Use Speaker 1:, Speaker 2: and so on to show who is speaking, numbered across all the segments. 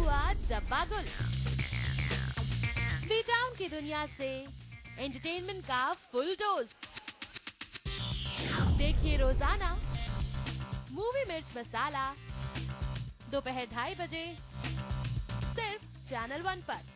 Speaker 1: हुआ डब्बा गुल। बी टाउन की दुनिया से एंटरटेनमेंट का फुल डोज। देखिए रोजाना मूवी मिर्च मसाला दोपहर 2:30 बजे सिर्फ चैनल 1 पर।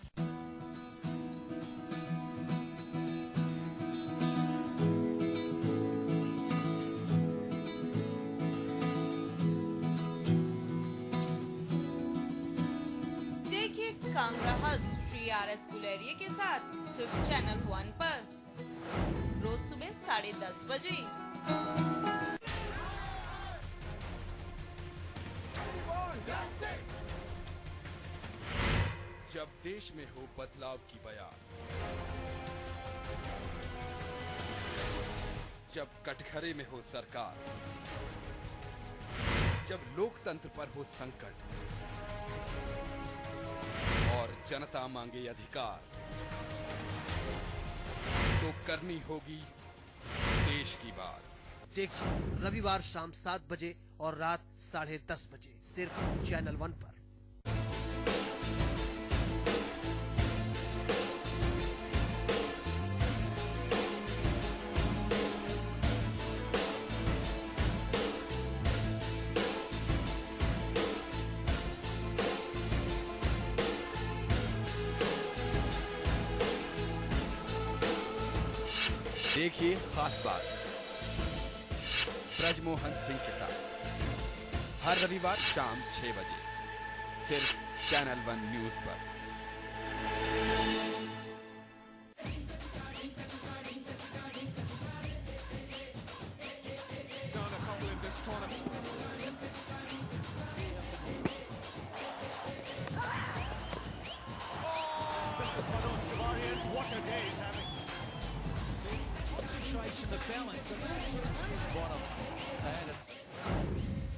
Speaker 2: देखिए कामरा हब श्री RS गुलेरिया के साथ सिर्फ चैनल 1 पर रोज सुबह 10:30 बजे।
Speaker 3: जब देश में हो बदलाव की बयार, जब कटघरे में हो सरकार, जब लोकतंत्र पर हो संकट और जनता मांगे अधिकार, तो करनी होगी देश की बात।
Speaker 4: देखिए रविवार शाम 7 बजे और रात 10:30 बजे सिर्फ चैनल 1 पर।
Speaker 3: देखिए खास बात ब्रजमोहन सिंह के साथ हर रविवार शाम 6 बजे सिर्फ चैनल 1 न्यूज पर।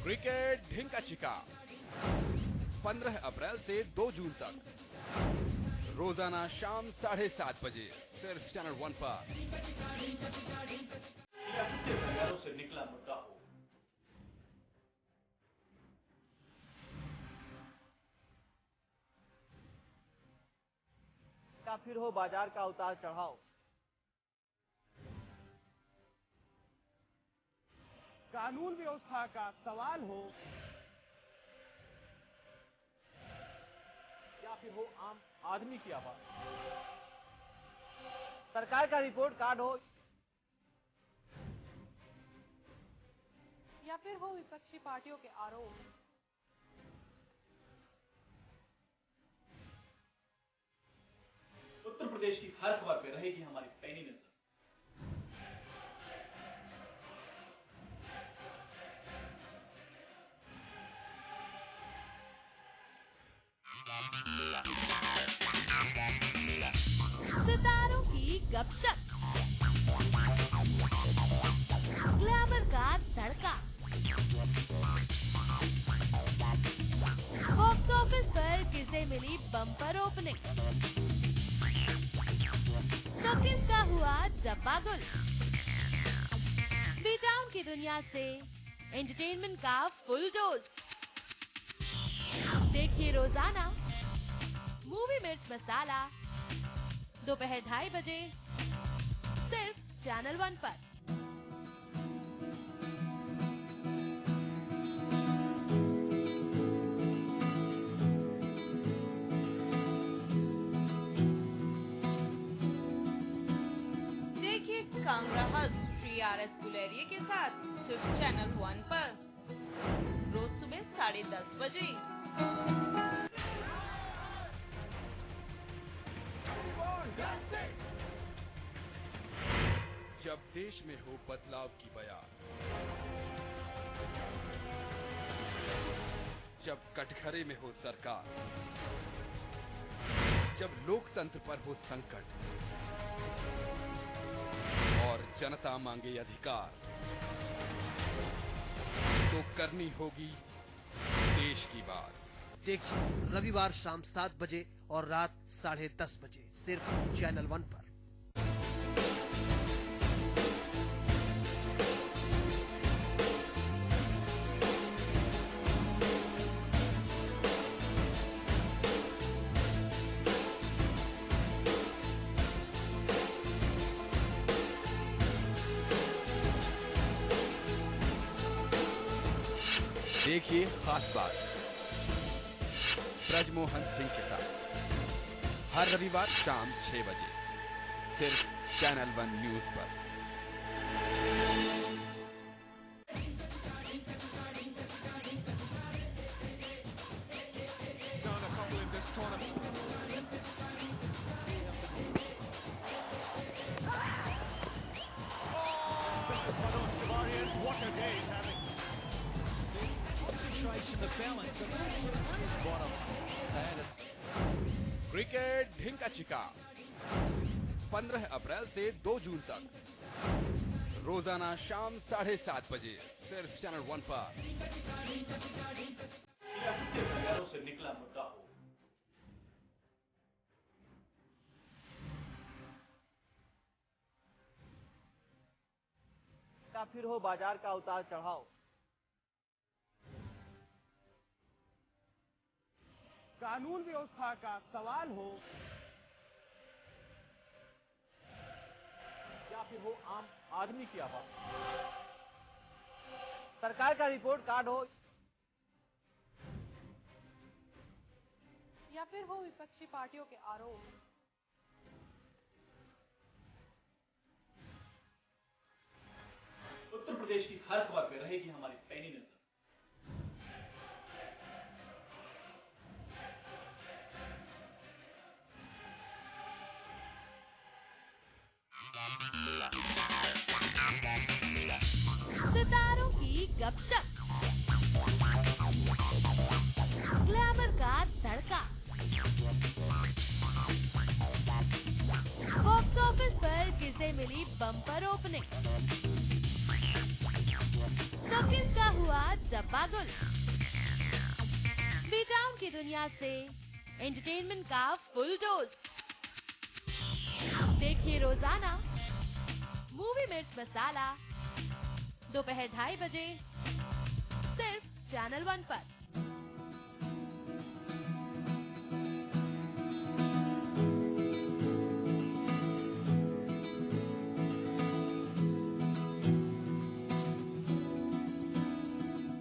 Speaker 3: क्रिकेट ढिंका चिका 15 अप्रैल से 2 जून तक रोजाना शाम 7:30 बजे सिर्फ चैनल 1 पर।
Speaker 5: सियासत के भंडारों से निकला मुद्दा हो,
Speaker 6: या फिर हो बाजार का उतार चढ़ाव, कानून व्यवस्था का सवाल हो, या फिर हो आम आदमी की आवाज, सरकार का रिपोर्ट कार्ड हो,
Speaker 7: या फिर हो विपक्षी पार्टियों के आरोप,
Speaker 5: उत्तर प्रदेश की हर खबर पे रहेगी हमारी पैनी नजर।
Speaker 1: सितारों की गपशप, ग्लैमर का तड़का, बॉक्स ऑफिस पर किसे मिली बम्पर ओपनिंग, तो किसका हुआ डब्बा गुल। बी टाउन की दुनिया से एंटरटेनमेंट का फुल डोज। देखिए रोजाना मूवी मिर्च मसाला दोपहर 2:30 बजे सिर्फ चैनल 1 पर।
Speaker 2: देखिए कामरा हब श्री RS गुलेरिया के साथ सिर्फ चैनल 1 पर रोज सुबह 10:30 बजे।
Speaker 3: जब देश में हो बदलाव की बयार, जब कटघरे में हो सरकार, जब लोकतंत्र पर हो संकट और जनता मांगे अधिकार, तो करनी होगी देश की बात।
Speaker 4: देखिए रविवार शाम 7 बजे और रात 10:30 बजे सिर्फ चैनल 1 पर।
Speaker 3: देखिए खास बात ब्रजमोहन सिंह के साथ हर रविवार शाम 6 बजे सिर्फ चैनल 1 न्यूज पर। क्रिकेट ढिंका चिका 15 अप्रैल से 2 जून तक रोजाना शाम 7:30 बजे सिर्फ चैनल 1 पर।
Speaker 5: सियासत के गलियारों से निकला मुद्दा हो,
Speaker 6: या फिर हो बाजार का उतार चढ़ाव, कानून व्यवस्था का सवाल हो, या फिर हो आम आदमी की आवाज, सरकार का रिपोर्ट कार्ड हो,
Speaker 7: या फिर हो विपक्षी पार्टियों के आरोप,
Speaker 5: उत्तर प्रदेश की हर खबर पे रहेगी हमारी पैनी नजर।
Speaker 1: सितारों की गपशप, ग्लैमर का तड़का, बॉक्स ऑफिस पर किसे मिली बम्पर ओपनिंग, तो किसका हुआ डब्बा गुल। बी टाउन की दुनिया से एंटरटेनमेंट का फुल डोज देखिए रोजाना मूवी मिर्च मसाला दोपहर 2:30 बजे सिर्फ चैनल 1 पर।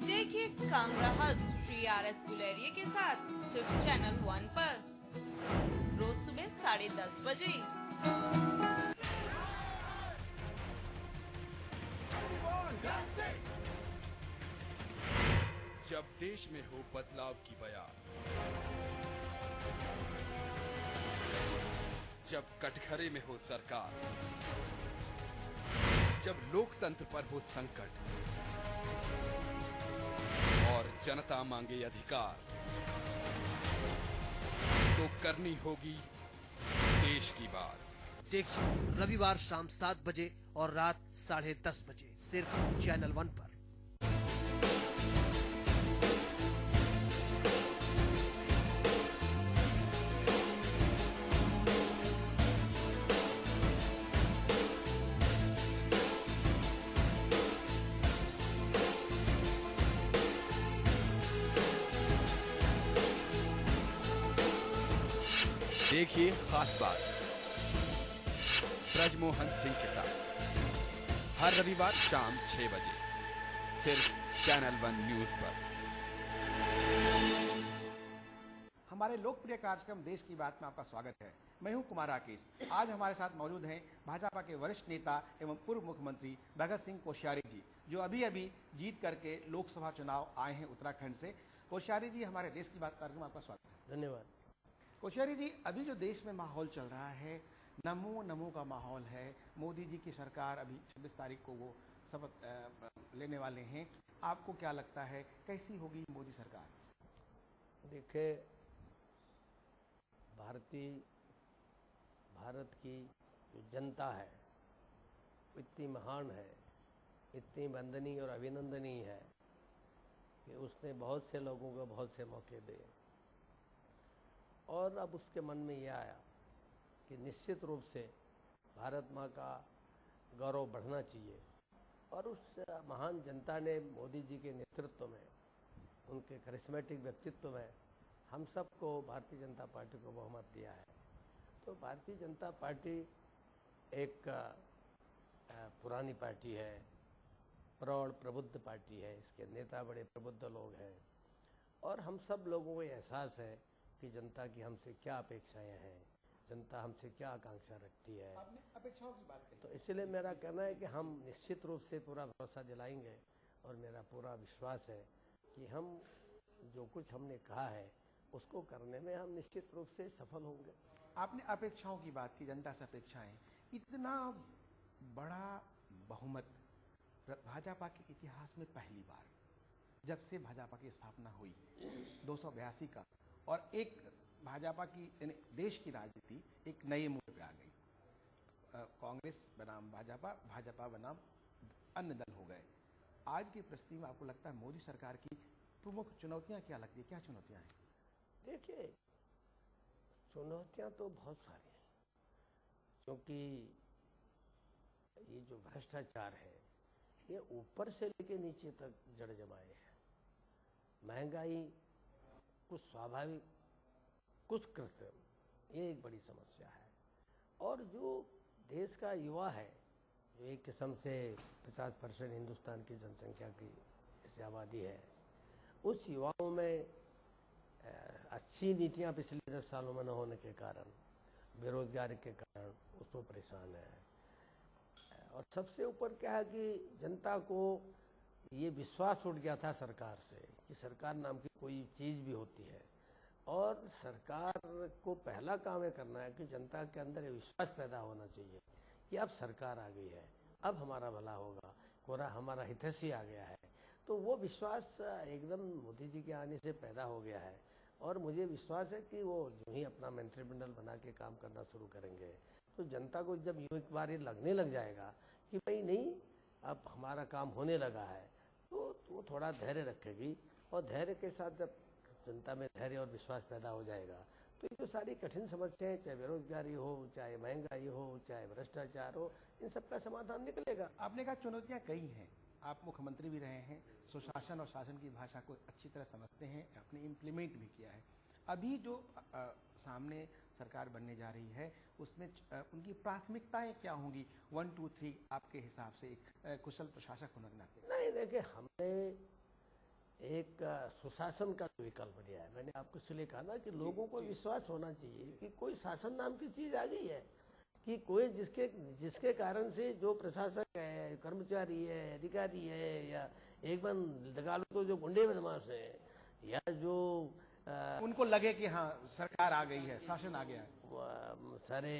Speaker 2: देखिए कामरा हब्स श्री RS गुलेरिया के साथ सिर्फ चैनल 1 पर रोज सुबह 10:30 बजे।
Speaker 3: जब देश में हो बदलाव की बयां, जब कटघरे में हो सरकार, जब लोकतंत्र पर हो संकट और जनता मांगे अधिकार, तो करनी होगी देश की बात।
Speaker 4: देखिए रविवार शाम 7 बजे और रात 10:30 बजे सिर्फ चैनल 1 पर।
Speaker 3: देखिए खास बात ब्रजमोहन सिंह के साथ हर रविवार शाम 6 बजे सिर्फ चैनल 1 न्यूज पर।
Speaker 8: हमारे लोकप्रिय कार्यक्रम देश की बात में आपका स्वागत है। मैं हूं कुमार राकेश। आज हमारे साथ मौजूद हैं भाजपा के वरिष्ठ नेता एवं पूर्व मुख्यमंत्री भगत सिंह कोश्यारी जी, जो अभी अभी जीत करके लोकसभा चुनाव आए हैं उत्तराखंड से। कोश्यारी जी, हमारे देश की बात कार्यक्रम में आपका स्वागत है।
Speaker 9: धन्यवाद।
Speaker 8: कोश्यारी जी, अभी जो देश में माहौल चल रहा है, नमो नमो का माहौल है। मोदी जी की सरकार अभी 26 तारीख को वो शपथ लेने वाले हैं। आपको क्या लगता है कैसी होगी मोदी सरकार?
Speaker 9: देखिए, भारत की जो जनता है वो इतनी महान है, इतनी वंदनीय और अभिनंदनीय है कि उसने बहुत से लोगों को बहुत से मौके दिए। और अब उसके मन में यह आया कि निश्चित रूप से भारत माँ का गौरव बढ़ना चाहिए। और उस महान जनता ने मोदी जी के नेतृत्व में, उनके करिश्मेटिक व्यक्तित्व में हम सबको भारतीय जनता पार्टी को बहुमत दिया है। तो भारतीय जनता पार्टी एक पुरानी पार्टी है, प्रौढ़ प्रबुद्ध पार्टी है, इसके नेता बड़े प्रबुद्ध लोग हैं और हम सब लोगों को एहसास है कि जनता की हमसे क्या अपेक्षाएं हैं, जनता हमसे क्या आकांक्षा रखती है।
Speaker 8: आपने अपेक्षाओं की बात कही,
Speaker 9: तो इसलिए मेरा कहना है कि हम निश्चित रूप से पूरा भरोसा दिलाएंगे और मेरा पूरा विश्वास है कि हम जो कुछ हमने कहा है उसको करने में हम निश्चित रूप से सफल होंगे।
Speaker 8: आपने अपेक्षाओं की बात की, जनता से अपेक्षाएं, इतना बड़ा बहुमत भाजपा के इतिहास में पहली बार, जब से भाजपा की स्थापना हुई 282 का, और एक भाजपा की देश की राजनीति एक नए मोड़ पे आ गई। कांग्रेस बनाम भाजपा, भाजपा बनाम अन्य दल हो गए। आज की परिस्थिति में आपको लगता है मोदी सरकार की प्रमुख चुनौतियां क्या लगती है, क्या चुनौतियां हैं?
Speaker 9: देखिए, चुनौतियां तो बहुत सारी हैं, क्योंकि ये जो भ्रष्टाचार है ये ऊपर से लेके नीचे तक जड़ जमाए है। महंगाई कुछ स्वाभाविक, कुछ कृत्रिम, ये एक बड़ी समस्या है। और जो देश का युवा है, जो एक किस्म से 50% हिंदुस्तान की जनसंख्या की ऐसी आबादी है, उस युवाओं में अच्छी नीतियां पिछले 10 सालों में न होने के कारण, बेरोजगारी के कारण उसको परेशान है। और सबसे ऊपर क्या है कि जनता को ये विश्वास उठ गया था सरकार से कि सरकार नाम की कोई चीज भी होती है, और सरकार को पहला काम ये करना है कि जनता के अंदर ये विश्वास पैदा होना चाहिए कि अब सरकार आ गई है, अब हमारा भला होगा, कोरा हमारा हितैषी आ गया है। तो वो विश्वास एकदम मोदी जी के आने से पैदा हो गया है और मुझे विश्वास है कि वो जो ही अपना मंत्रिमंडल बना के काम करना शुरू करेंगे तो जनता को जब यूं एक बार ये लगने लग जाएगा कि भाई नहीं, अब हमारा काम होने लगा है, तो वो थोड़ा धैर्य रखेगी। और धैर्य के साथ जब जनता में धैर्य और विश्वास पैदा हो जाएगा तो ये जो सारी कठिन समस्याएं, चाहे बेरोजगारी हो, चाहे महंगाई हो, चाहे भ्रष्टाचार हो, इन सबका समाधान निकलेगा।
Speaker 8: आपने कहा चुनौतियां कई हैं, आप मुख्यमंत्री भी रहे हैं, सुशासन और शासन की भाषा को अच्छी तरह समझते हैं, आपने इम्प्लीमेंट भी किया है। अभी जो सामने सरकार बनने जा रही है उसमें उनकी प्राथमिकताएं क्या होंगी? 1, 2, 3 आपके हिसाब से एक कुशल प्रशासक होने के नाते।
Speaker 9: नहीं, देखिए, हमने एक सुशासन का विकल्प दिया है। मैंने आपको इसलिए कहा ना कि लोगों को विश्वास होना चाहिए कि कोई शासन नाम की चीज आ गई है, कि कोई जिसके कारण से जो प्रशासक है, कर्मचारी है, अधिकारी है, या एक बार लगा लो तो जो गुंडे बदमाश है, या जो
Speaker 8: उनको लगे कि हाँ सरकार आ गई है, शासन आ गया है,
Speaker 9: सारे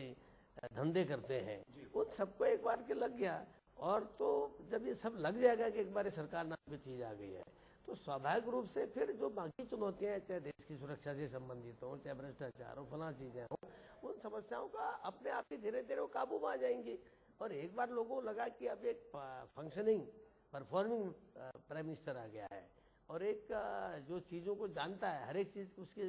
Speaker 9: धंधे करते हैं, उन सबको एक बार के लग गया। और तो जब ये सब लग जाएगा कि एक बार सरकार नाम की चीज आ गई है, तो स्वाभाविक रूप से फिर जो बाकी चुनौतियां, चाहे देश की सुरक्षा से संबंधित हो, चाहे भ्रष्टाचार हो, फला चीजें हो, उन समस्याओं का अपने आप ही धीरे धीरे काबू में आ जाएंगी। और एक बार लोगों को लगा कि अब एक फंक्शनिंग, परफॉर्मिंग प्राइम मिनिस्टर आ गया है और एक जो चीजों को जानता है, हर एक चीज उसकी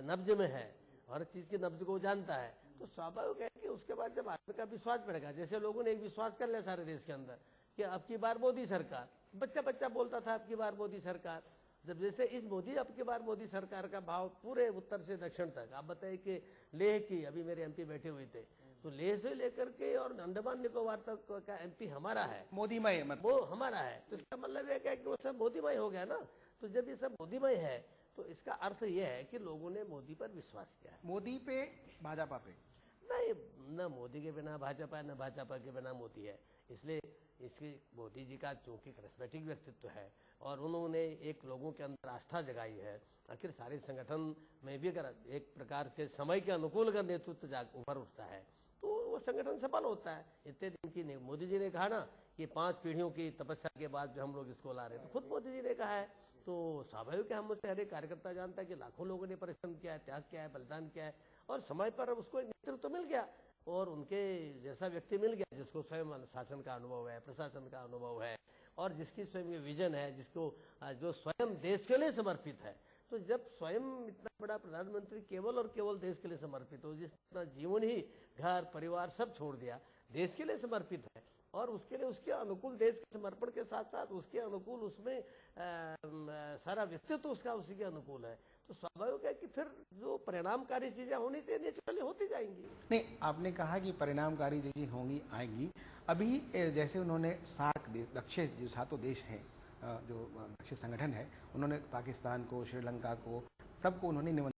Speaker 9: नब्ज में है, हर चीज की नब्ज को जानता है, तो स्वाभाविक है कि उसके बाद जब आदमी का विश्वास बढ़ेगा, जैसे लोगों ने एक विश्वास कर लिया सारे देश के अंदर कि अब की बार मोदी सरकार, बच्चा बच्चा बोलता था अब की बार मोदी सरकार, जब जैसे इस मोदी अब की बार मोदी सरकार का भाव पूरे उत्तर से दक्षिण तक, आप बताइए कि लेह की, अभी मेरे एमपी बैठे हुए थे, तो लेह से लेकर के और अंडमान निकोबार तक का एमपी हमारा है,
Speaker 8: मोदीमय, मतलब
Speaker 9: वो हमारा है। तो इसका मतलब यह क्या है कि वो सब मोदीमय हो गया ना। तो जब ये सब मोदीमय है तो इसका अर्थ यह है कि लोगों ने मोदी पर विश्वास किया है।
Speaker 8: मोदी पे, भाजपा पे
Speaker 9: नहीं, न मोदी के बिना भाजपा है, न भाजपा के बिना मोदी है। इसलिए इसकी मोदी जी का चूंकि करिश्मेटिक व्यक्तित्व है और उन्होंने एक लोगों के अंदर आस्था जगाई है, आखिर सारे संगठन में भी अगर एक प्रकार के समय के अनुकूल अगर नेतृत्व उभर उठता है तो वो संगठन सफल होता है। इतने दिन की मोदी जी ने कहा ना कि 5 पीढ़ियों की तपस्या के बाद जो हम लोग इसको ला रहे हैं, तो खुद मोदी जी ने कहा है। तो स्वाभाविक है, हम मुझसे हर एक कार्यकर्ता जानता है कि लाखों लोगों ने परिश्रम किया है, त्याग किया है, बलिदान किया है, और समय पर उसको एक नेतृत्व मिल गया और उनके जैसा व्यक्ति मिल गया जिसको स्वयं शासन का अनुभव है, प्रशासन का अनुभव है, और जिसकी स्वयं विजन है, जिसको जो स्वयं देश के लिए समर्पित है। तो जब स्वयं इतना बड़ा प्रधानमंत्री केवल और केवल देश के लिए समर्पित हो, जिसका जीवन ही घर परिवार सब छोड़ दिया, देश के लिए समर्पित है, और उसके लिए उसके अनुकूल, देश के समर्पण के साथ साथ उसके अनुकूल उसमें सारा व्यक्तित्व उसका उसी के अनुकूल है, तो स्वाभाविक है कि फिर जो परिणामकारी चीजें होनी चाहिए नेचुरली होती जाएंगी।
Speaker 8: नहीं, आपने कहा कि परिणामकारी चीजें होंगी आएंगी। अभी जैसे उन्होंने सार्क लक्ष्य जो 7 देश हैं, जो लक्ष्य संगठन है, उन्होंने पाकिस्तान को, श्रीलंका को, सबको उन्होंने